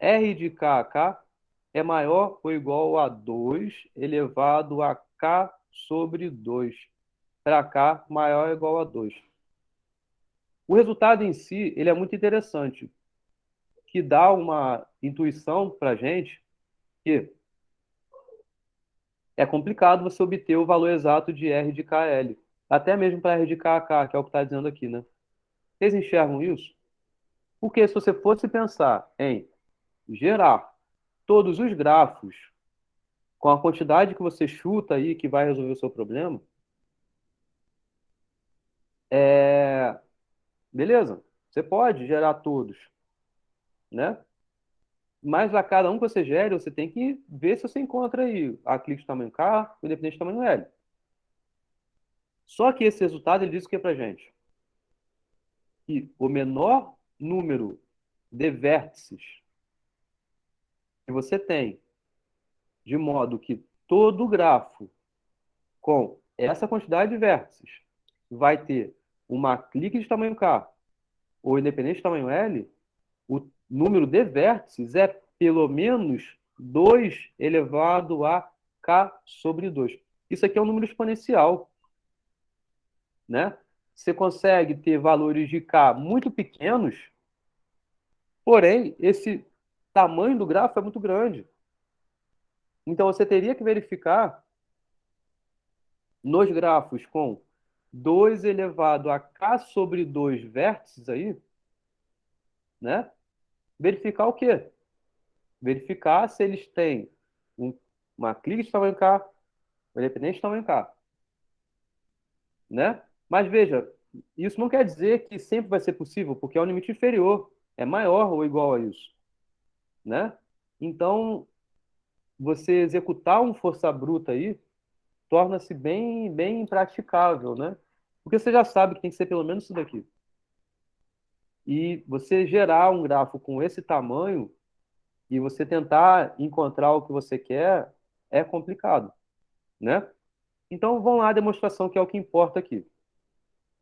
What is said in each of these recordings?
R de K a K é maior ou igual a 2 elevado a K sobre 2. Para K maior ou igual a 2. O resultado em si, ele é muito interessante, que dá uma intuição para a gente que é complicado você obter o valor exato de R de KL. Até mesmo para R de KK, que é o que está dizendo aqui, né? Vocês enxergam isso? Porque se você fosse pensar em gerar todos os grafos com a quantidade que você chuta aí que vai resolver o seu problema, beleza, você pode gerar todos, né? Mas a cada um que você gere, você tem que ver se você encontra aí a clique de tamanho K, o independente de tamanho L. Só que esse resultado ele diz o que pra gente? Que o menor número de vértices que você tem, de modo que todo grafo com essa quantidade de vértices vai ter uma clique de tamanho K ou independente de tamanho L, o número de vértices é pelo menos 2 elevado a K sobre 2. Isso aqui é um número exponencial, né? Você consegue ter valores de K muito pequenos, porém, esse tamanho do grafo é muito grande. Então, você teria que verificar nos grafos com 2 elevado a K sobre 2 vértices aí, né? Verificar o quê? Verificar se eles têm um- uma clique de tamanho K, ou independente de tamanho K, né? Mas veja, isso não quer dizer que sempre vai ser possível, porque é um limite inferior, é maior ou igual a isso, né? Então, você executar um força bruta aí torna-se bem impraticável, né? Porque você já sabe que tem que ser pelo menos isso daqui. E você gerar um grafo com esse tamanho e você tentar encontrar o que você quer é complicado, né? Então, vamos lá, a demonstração que é o que importa aqui.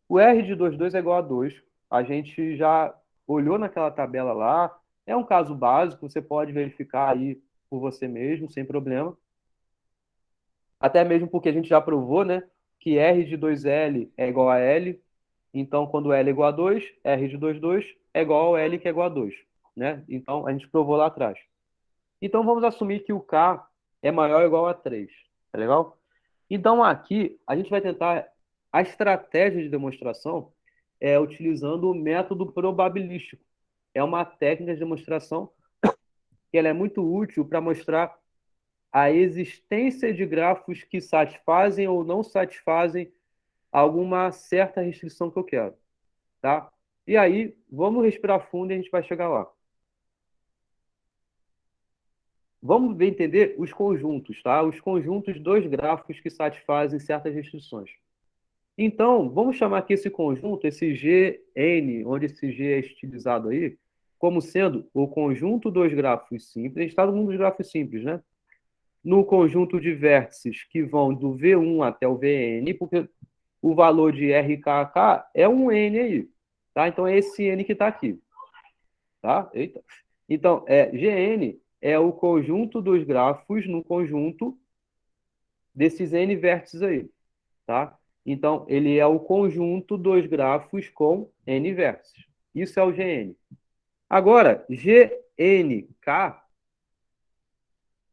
O R de 22 é igual a 2. A gente já olhou naquela tabela lá. É um caso básico, você pode verificar aí por você mesmo, sem problema. Até mesmo porque a gente já provou, né, que R de 2L é igual a L. Então, quando L é igual a 2, R de 22 é igual ao L que é igual a 2, né? Então, a gente provou lá atrás. Então, vamos assumir que o K é maior ou igual a 3. Tá legal? Então, aqui, a gente vai tentar. A estratégia de demonstração é utilizando o método probabilístico. É uma técnica de demonstração que ela é muito útil para mostrar a existência de grafos que satisfazem ou não satisfazem alguma certa restrição que eu quero, tá? E aí, vamos respirar fundo e a gente vai chegar lá. Vamos ver, entender os conjuntos, tá? Os conjuntos dos gráficos que satisfazem certas restrições. Então, vamos chamar aqui esse conjunto, esse Gn, onde esse G é estilizado aí, como sendo o conjunto dos gráficos simples. A gente está no mundo dos gráficos simples, né? No conjunto de vértices que vão do V1 até o Vn, porque o valor de RKK é um N aí, tá? Então, é esse N que está aqui, tá? Eita. Então, Gn é o conjunto dos grafos no conjunto desses N vértices aí, tá? Então, ele é o conjunto dos grafos com N vértices. Isso é o Gn. Agora, GNK,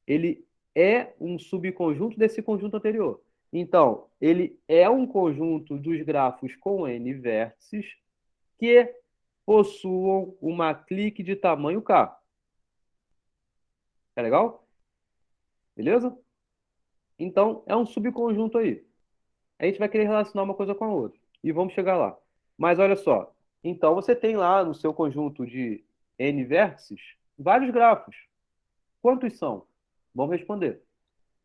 ele é um subconjunto desse conjunto anterior. Então, ele é um conjunto dos grafos com N vértices que possuam uma clique de tamanho K. É legal? Beleza? Então, é um subconjunto aí. A gente vai querer relacionar uma coisa com a outra. E vamos chegar lá. Mas olha só. Então, você tem lá no seu conjunto de N vértices vários grafos. Quantos são? Vamos responder.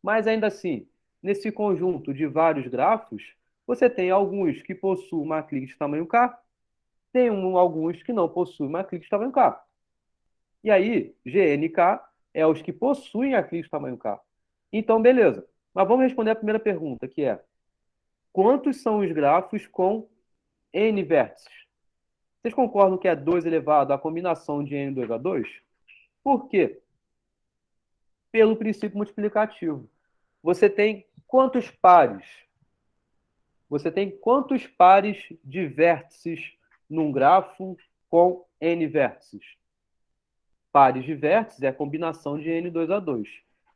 Mas ainda assim, nesse conjunto de vários grafos, você tem alguns que possuem uma clique de tamanho K, tem alguns que não possuem uma clique de tamanho K. E aí, GNK é os que possuem a clique de tamanho K. Então, beleza. Mas vamos responder a primeira pergunta, que é: quantos são os grafos com N vértices? Vocês concordam que é 2 elevado à combinação de N2 a 2? Por quê? Pelo princípio multiplicativo. Você tem quantos pares? Você tem quantos pares de vértices num grafo com n vértices? Pares de vértices é a combinação de n2 a 2.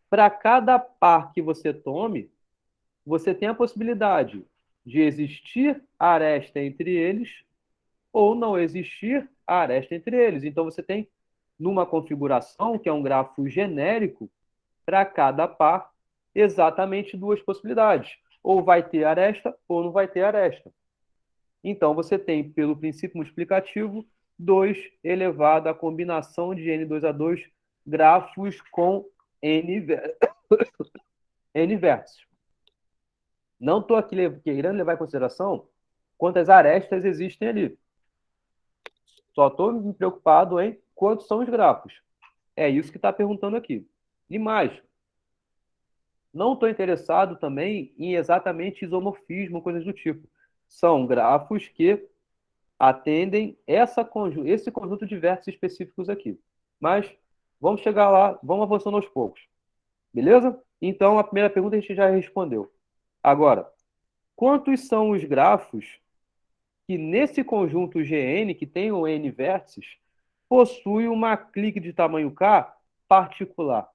Para cada par que você tome, você tem a possibilidade de existir aresta entre eles ou não existir aresta entre eles. Então, você tem, numa configuração, que é um grafo genérico, para cada par, exatamente duas possibilidades. Ou vai ter aresta ou não vai ter aresta. Então, você tem, pelo princípio multiplicativo, 2 elevado à combinação de n2 a 2 grafos com n, n vértices. Não estou aqui querendo levar em consideração quantas arestas existem ali. Só estou me preocupado em quantos são os grafos. É isso que está perguntando aqui. E mais, não estou interessado também em exatamente isomorfismo, coisas do tipo. São grafos que atendem esse conjunto de vértices específicos aqui. Mas vamos chegar lá, vamos avançando aos poucos. Beleza? Então, a primeira pergunta a gente já respondeu. Agora, quantos são os grafos que nesse conjunto Gn, que tem o n vértices, possui uma clique de tamanho k particular?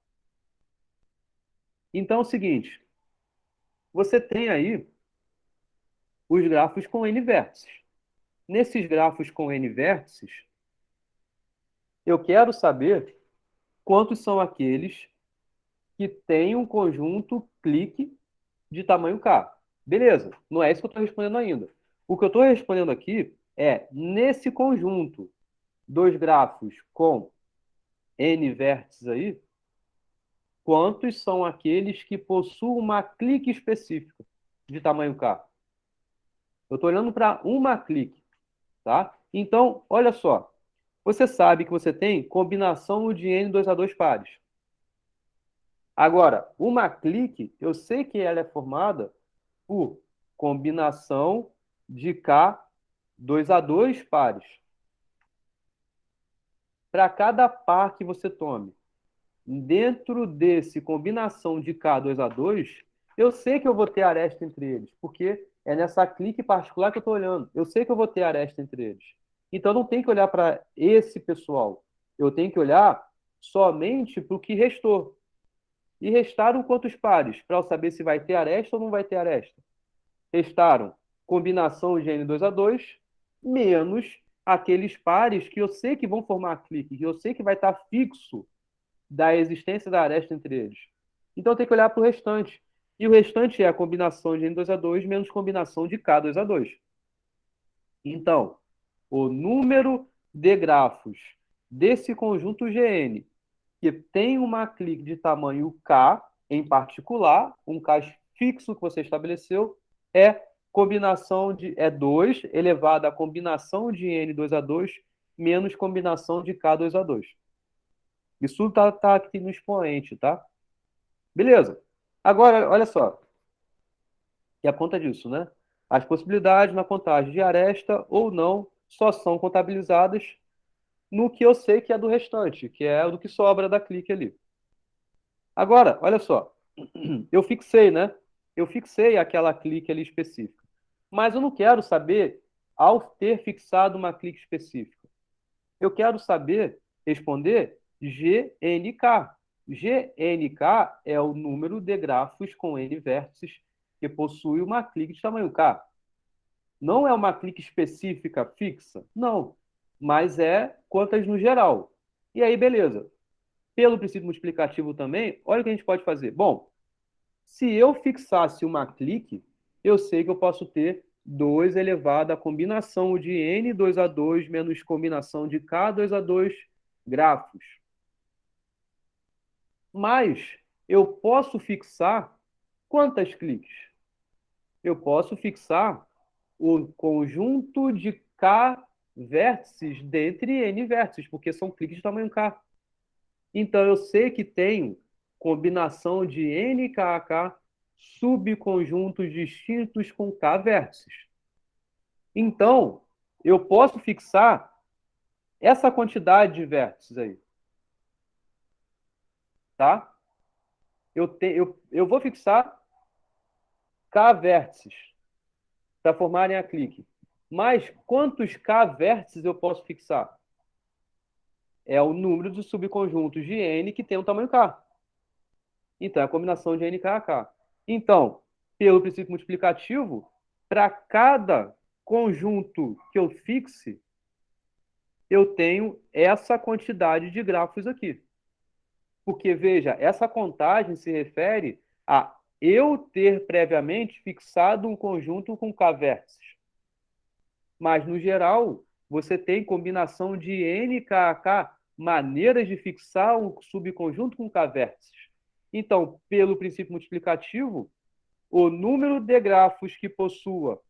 Então é o seguinte, você tem aí os grafos com n vértices. Nesses grafos com n vértices, eu quero saber quantos são aqueles que têm um conjunto clique de tamanho k. Beleza, não é isso que eu estou respondendo ainda. O que eu estou respondendo aqui é, nesse conjunto dos grafos com n vértices aí, quantos são aqueles que possuem uma clique específica de tamanho k? Eu estou olhando para uma clique, tá? Então, olha só. Você sabe que você tem combinação de n2 a 2 pares. Agora, uma clique, eu sei que ela é formada por combinação de k2 a 2 pares. Para cada par que você tome, dentro desse combinação de k2 a 2, eu sei que eu vou ter aresta entre eles, porque é nessa clique particular que eu estou olhando. Eu sei que eu vou ter aresta entre eles. Então, eu não tenho que olhar para esse pessoal. Eu tenho que olhar somente para o que restou. E restaram quantos pares? Para eu saber se vai ter aresta ou não vai ter aresta. Restaram combinação de n2 a 2 menos aqueles pares que eu sei que vão formar clique, que eu sei que vai estar fixo da existência da aresta entre eles. Então, tem que olhar para o restante. E o restante é a combinação de n2 a 2 menos combinação de k2 a 2. Então, o número de grafos desse conjunto Gn que tem uma clique de tamanho k, em particular, um k fixo que você estabeleceu, é combinação de 2 elevado à combinação de n2 a 2 menos combinação de k2 a 2. Isso tá aqui no expoente, tá? Beleza. Agora, olha só. E a conta disso, né? As possibilidades na contagem de aresta ou não só são contabilizadas no que eu sei que é do restante, que é do que sobra da clique ali. Agora, olha só. Eu fixei, né? Eu fixei aquela clique ali específica. Mas eu não quero saber ao ter fixado uma clique específica. Eu quero saber responder GNK. GNK é o número de grafos com N vértices que possui uma clique de tamanho K. Não é uma clique específica fixa? Não. Mas é quantas no geral. E aí, beleza. Pelo princípio multiplicativo também, olha o que a gente pode fazer. Bom, se eu fixasse uma clique, eu sei que eu posso ter 2 elevado à combinação de n2 a 2 menos combinação de k2 a 2 grafos. Mas eu posso fixar quantas cliques? Eu posso fixar o conjunto de k vértices dentre n vértices, porque são cliques de tamanho k. Então, eu sei que tenho combinação de nkk subconjuntos distintos com k vértices. Então, eu posso fixar essa quantidade de vértices aí. tá? Eu vou fixar K vértices para formarem a clique. Mas quantos K vértices eu posso fixar? É o número de subconjuntos de N que tem o tamanho K. Então, é a combinação de NK a K. Então, pelo princípio multiplicativo, para cada conjunto que eu fixe, eu tenho essa quantidade de grafos aqui. Porque, veja, essa contagem se refere a eu ter previamente fixado um conjunto com K vértices. Mas, no geral, você tem combinação de N, K, a K, maneiras de fixar um subconjunto com K vértices. Então, pelo princípio multiplicativo, o número de grafos que possua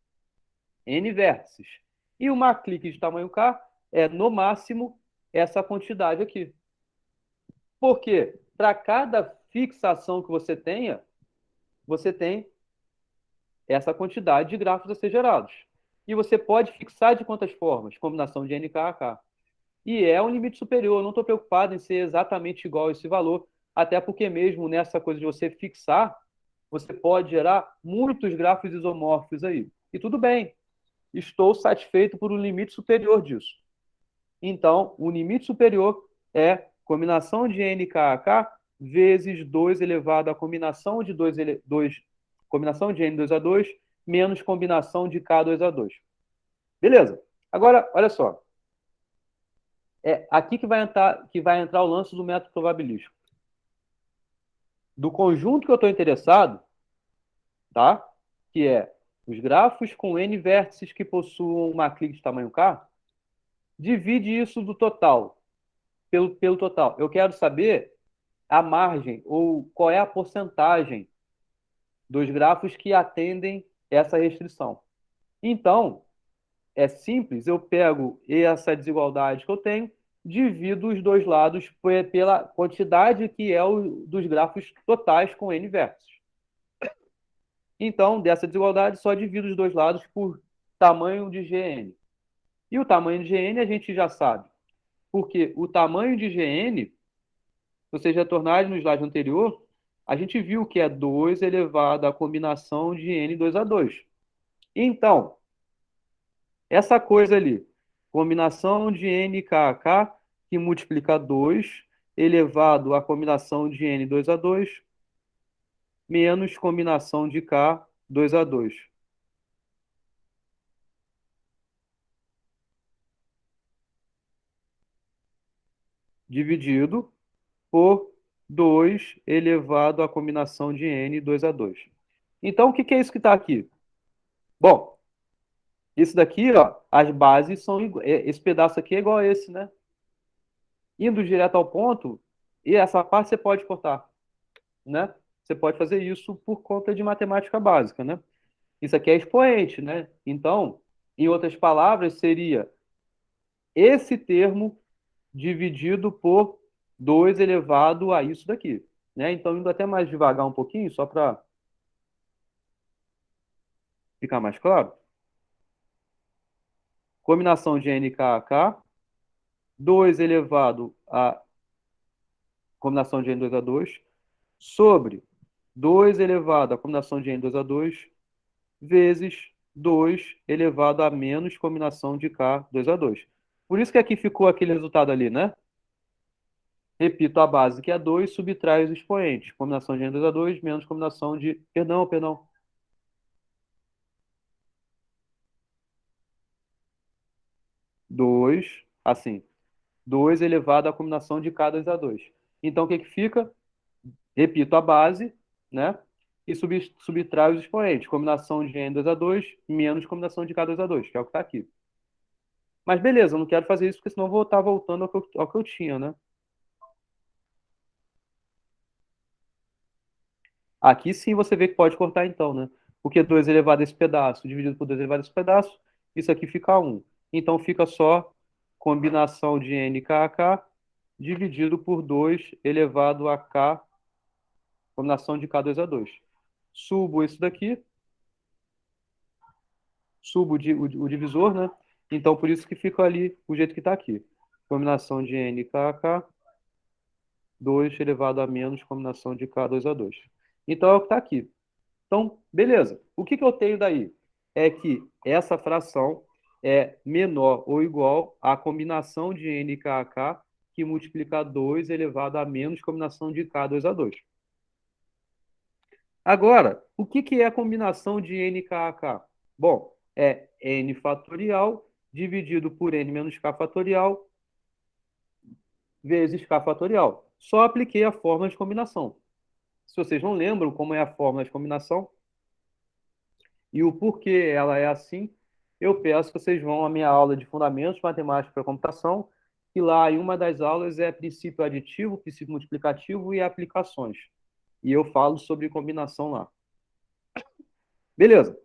N vértices e uma clique de tamanho K é, no máximo, essa quantidade aqui. Porque para cada fixação que você tem essa quantidade de grafos a ser gerados. E você pode fixar de quantas formas? Combinação de NK a K. E é um limite superior. Eu não estou preocupado em ser exatamente igual a esse valor, até porque mesmo nessa coisa de você fixar, você pode gerar muitos grafos isomórficos aí. E tudo bem, estou satisfeito por um limite superior disso. Então, o limite superior é combinação de NKK vezes 2 elevado à combinação de 2, combinação de N2A2 menos combinação de K2A2. Beleza. Agora, olha só. É aqui que vai entrar o lance do método probabilístico. Do conjunto que eu estou interessado, tá? Que é os grafos com N vértices que possuam uma clique de tamanho K, divide isso do total, pelo total. Eu quero saber a margem ou qual é a porcentagem dos grafos que atendem essa restrição. Então, é simples, eu pego essa desigualdade que eu tenho, divido os dois lados pela quantidade que é o dos grafos totais com N vértices. Então, dessa desigualdade, só divido os dois lados por tamanho de Gn. E o tamanho de Gn a gente já sabe, porque o tamanho de Gn, se vocês retornarem no slide anterior, a gente viu que é 2 elevado à combinação de N2A2. Então, essa coisa ali, combinação de NKK, que multiplica 2 elevado à combinação de N2A2, menos combinação de K2A2. Dividido por 2 elevado à combinação de N2A2. Então, o que é isso que está aqui? Bom, isso daqui, ó, as bases são esse pedaço aqui é igual a esse, né? Indo direto ao ponto, e essa parte você pode cortar, né? Você pode fazer isso por conta de matemática básica, né? Isso aqui é expoente, né? Então, em outras palavras, seria esse termo dividido por 2 elevado a isso daqui, né? Então, indo até mais devagar um pouquinho, só para ficar mais claro. Combinação de NKK, 2 elevado a combinação de N2A2, sobre 2 elevado à combinação de N2A2, vezes 2 elevado a menos combinação de K2A2. Por isso que aqui ficou aquele resultado ali, né? Repito, a base que é 2, subtrai os expoentes. Combinação de N2A2 menos combinação de... Perdão. 2, assim. 2 elevado à combinação de K2A2. Então, o que que fica? Repito a base, né? E subtrai os expoentes. Combinação de N2A2 menos combinação de K2A2, que é o que está aqui. Mas beleza, eu não quero fazer isso, porque senão eu vou estar voltando ao que eu tinha, né? Aqui sim você vê que pode cortar então, né? Porque 2 elevado a esse pedaço dividido por 2 elevado a esse pedaço, isso aqui fica 1. Então fica só combinação de NKK dividido por 2 elevado a K, combinação de K2A2. Subo isso daqui, subo o divisor, né? Então por isso que fica ali o jeito que está aqui. Combinação de NKK 2 elevado a menos combinação de K2A2. Então, é o que está aqui. Então, beleza. O que eu tenho daí? É que essa fração é menor ou igual à combinação de N e KK que multiplica 2 elevado a menos combinação de K2A2. Agora, o que é a combinação de N e KK? Bom, é N fatorial dividido por N menos K fatorial vezes K fatorial. Só apliquei a fórmula de combinação. Se vocês não lembram como é a fórmula de combinação e o porquê ela é assim, eu peço que vocês vão à minha aula de Fundamentos Matemáticos para Computação, que lá em uma das aulas é princípio aditivo, princípio multiplicativo e aplicações. E eu falo sobre combinação lá. Beleza.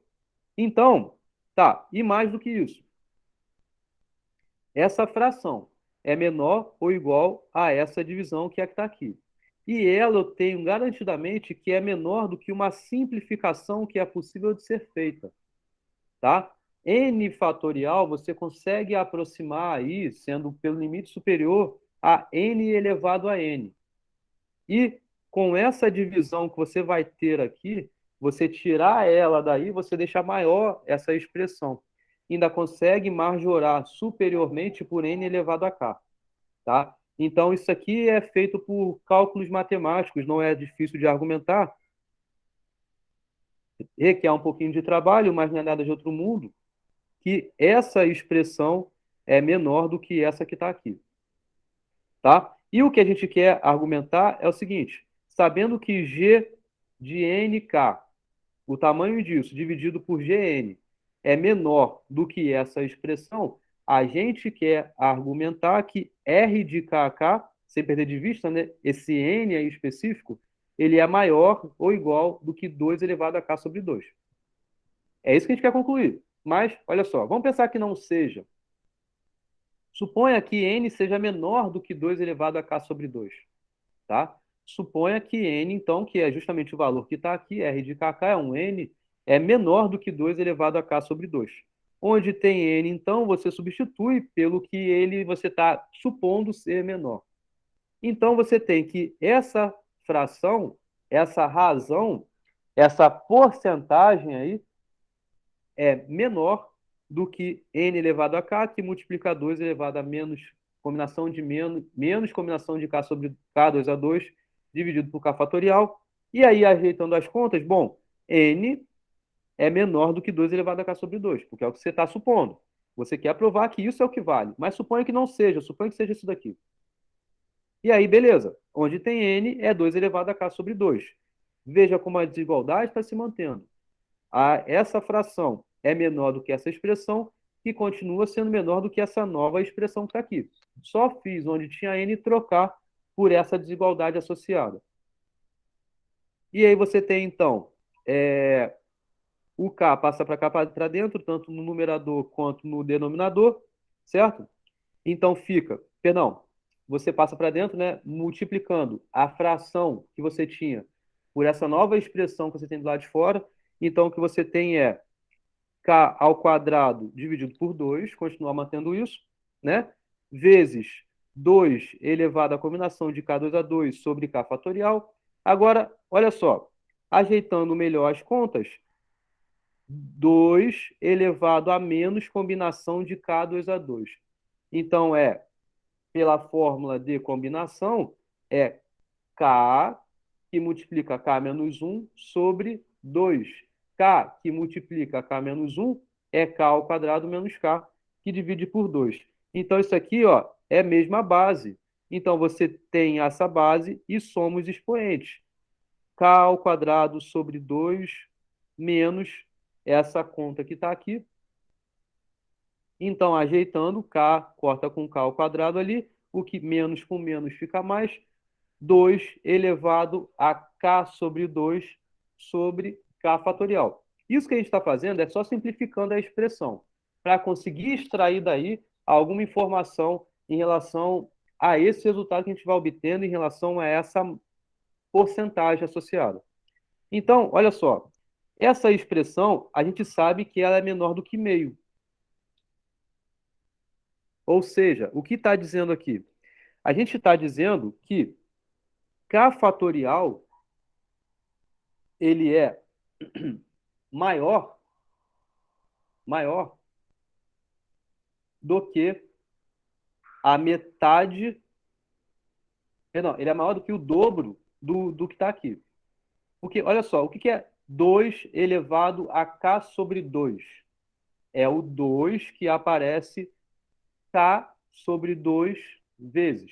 Então, tá. E mais do que isso. Essa fração é menor ou igual a essa divisão que é que está aqui. E ela eu tenho garantidamente que é menor do que uma simplificação que é possível de ser feita, tá? N fatorial você consegue aproximar aí, sendo pelo limite superior a n elevado a n. E com essa divisão que você vai ter aqui, você tirar ela daí, você deixa maior essa expressão. Ainda consegue majorar superiormente por n elevado a k, tá? Então, isso aqui é feito por cálculos matemáticos, não é difícil de argumentar. Requer um pouquinho de trabalho, mas não é nada de outro mundo, que essa expressão é menor do que essa que está aqui, tá? E o que a gente quer argumentar é o seguinte, sabendo que g de nk, o tamanho disso dividido por gn, é menor do que essa expressão, a gente quer argumentar que r de kk, sem perder de vista, né, esse n aí específico, ele é maior ou igual do que 2 elevado a k sobre 2. É isso que a gente quer concluir. Mas, olha só, vamos pensar que não seja. Suponha que n seja menor do que 2 elevado a k sobre 2, tá? Suponha que n, então, que é justamente o valor que está aqui, r de kk é um n, é menor do que 2 elevado a k sobre 2. Onde tem n, então, você substitui pelo que ele você está supondo ser menor. Então, você tem que essa fração, essa razão, essa porcentagem aí é menor do que n elevado a k, que multiplica 2 elevado a menos combinação de menos combinação de k sobre k2a2 dividido por k fatorial. E aí, ajeitando as contas, bom, n é menor do que 2 elevado a k sobre 2, porque é o que você está supondo. Você quer provar que isso é o que vale, mas suponha que não seja, suponha que seja isso daqui. E aí, beleza. Onde tem n é 2 elevado a k sobre 2. Veja como a desigualdade está se mantendo. Essa fração é menor do que essa expressão, que continua sendo menor do que essa nova expressão que está aqui. Só fiz onde tinha n trocar por essa desigualdade associada. E aí você tem, então, o k passa para cá para dentro, tanto no numerador quanto no denominador, certo? Então fica, perdão, você passa para dentro, né, multiplicando a fração que você tinha por essa nova expressão que você tem do lado de fora. Então o que você tem é k ao quadrado dividido por 2, continuar mantendo isso, né? Vezes 2 elevado à combinação de k2a2 sobre k fatorial. Agora, olha só, ajeitando melhor as contas, 2 elevado a menos combinação de k2a2. Então, pela fórmula de combinação, é k que multiplica k menos 1 sobre 2. K que multiplica k menos 1 é k ao quadrado menos k, que divide por 2. Então, isso aqui ó, é a mesma base. Então, você tem essa base e soma os expoentes. K ao quadrado sobre 2 menos essa conta que está aqui. Então, ajeitando, k corta com k ao quadrado ali, o que menos com menos fica mais, 2 elevado a k sobre 2 sobre k fatorial. Isso que a gente está fazendo é só simplificando a expressão, para conseguir extrair daí alguma informação em relação a esse resultado que a gente vai obtendo em relação a essa porcentagem associada. Então, olha só, essa expressão, a gente sabe que ela é menor do que meio. Ou seja, o que está dizendo aqui? A gente está dizendo que K fatorial, ele é maior do que a metade. Não, ele é maior do que o dobro do que está aqui. Porque, olha só, o que é 2 elevado a k sobre 2? É o 2 que aparece k sobre 2 vezes.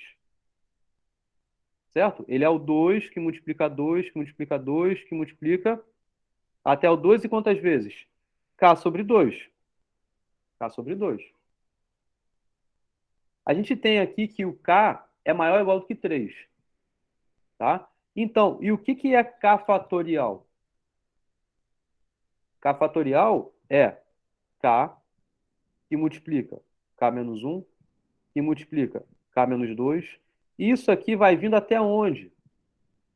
Certo? Ele é o 2 que multiplica 2, que multiplica 2, que multiplica até o 2 e quantas vezes? K sobre 2. K sobre 2. A gente tem aqui que o K é maior ou igual do que 3. Tá? Então, e o que é K fatorial? K fatorial é K que multiplica K menos 1, que multiplica K menos 2. Isso aqui vai vindo até onde?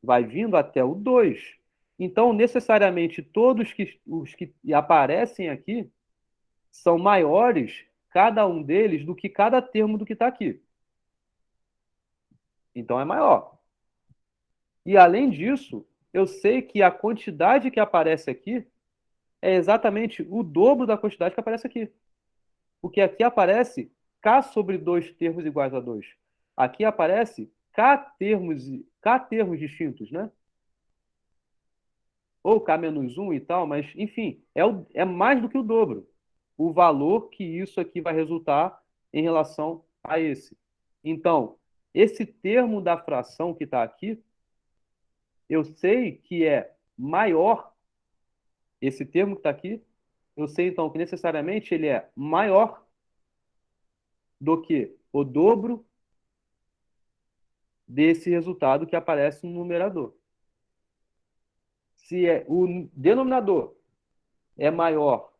Vai vindo até o 2. Então, necessariamente, todos os que aparecem aqui são maiores, cada um deles, do que cada termo do que está aqui. Então, é maior. E, além disso, eu sei que a quantidade que aparece aqui é exatamente o dobro da quantidade que aparece aqui. Porque aqui aparece K sobre 2 termos iguais a 2. Aqui aparece K termos distintos, né? Ou K menos 1 e tal, mas, enfim, é mais do que o dobro. O valor que isso aqui vai resultar em relação a esse. Então, esse termo da fração que está aqui, eu sei que é maior, esse termo que está aqui, eu sei então que necessariamente ele é maior do que o dobro desse resultado que aparece no numerador. Se o denominador é maior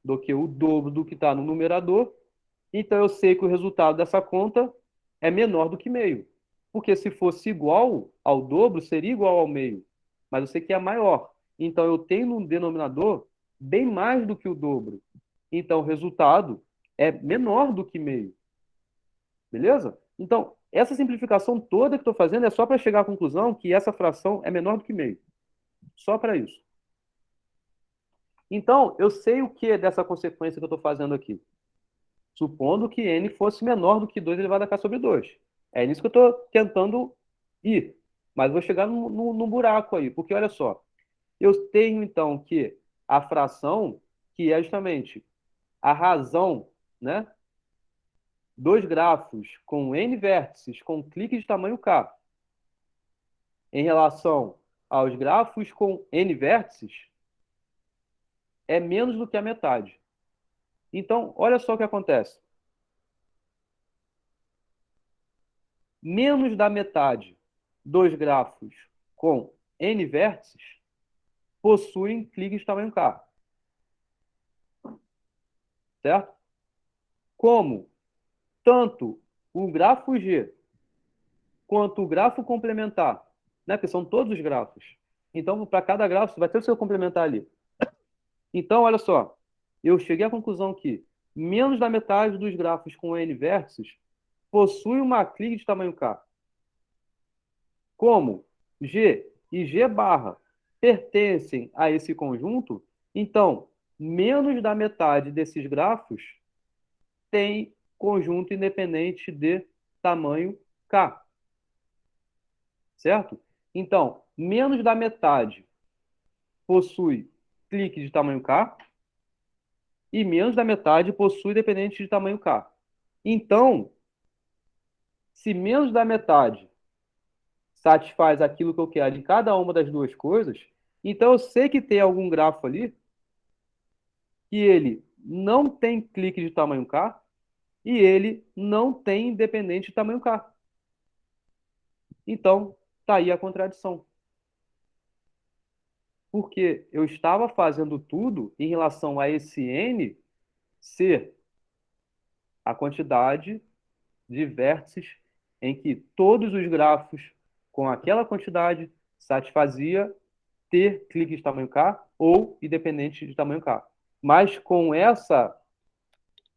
do que o dobro do que está no numerador, então eu sei que o resultado dessa conta é menor do que meio. Porque se fosse igual ao dobro, seria igual ao meio. Mas eu sei que é maior. Então eu tenho no denominador bem mais do que o dobro. Então o resultado é menor do que meio. Beleza? Então, essa simplificação toda que estou fazendo é só para chegar à conclusão que essa fração é menor do que meio. Só para isso. Então, eu sei o que dessa consequência que eu estou fazendo aqui. Supondo que n fosse menor do que 2 elevado a k sobre 2. É nisso que eu estou tentando ir. Mas vou chegar num buraco aí. Porque, olha só, eu tenho, então, que a fração, que é justamente a razão, né, dos grafos com n vértices com clique de tamanho k, em relação aos grafos com n vértices, é menos do que a metade. Então, olha só o que acontece. Menos da metade dos grafos com n vértices possuem cliques de tamanho k. Certo? Como tanto o grafo G quanto o grafo complementar, né? Porque são todos os grafos. Então, para cada grafo, você vai ter o seu complementar ali. Então, olha só, eu cheguei à conclusão que menos da metade dos grafos com n vértices possui uma clique de tamanho k. Como G e G barra pertencem a esse conjunto, então, menos da metade desses grafos tem conjunto independente de tamanho k. Certo? Então, menos da metade possui clique de tamanho k e menos da metade possui dependente de tamanho k. Então, se menos da metade satisfaz aquilo que eu quero em cada uma das duas coisas, então eu sei que tem algum grafo ali que ele não tem clique de tamanho k e ele não tem independente de tamanho k. Então, tá aí a contradição. Porque eu estava fazendo tudo em relação a esse n ser a quantidade de vértices em que todos os grafos com aquela quantidade satisfazia ter clique de tamanho k ou independente de tamanho k. Mas com essa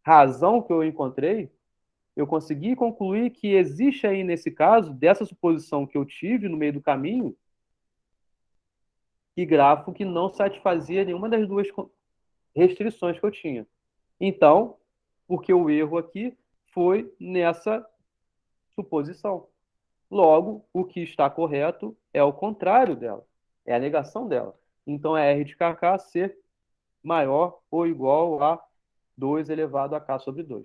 razão que eu encontrei, eu consegui concluir que existe aí, nesse caso, dessa suposição que eu tive no meio do caminho, que grafo que não satisfazia nenhuma das duas restrições que eu tinha. Então, porque o erro aqui foi nessa suposição. Logo, o que está correto é o contrário dela, é a negação dela. Então, é R de kk ser maior ou igual a 2 elevado a k sobre 2.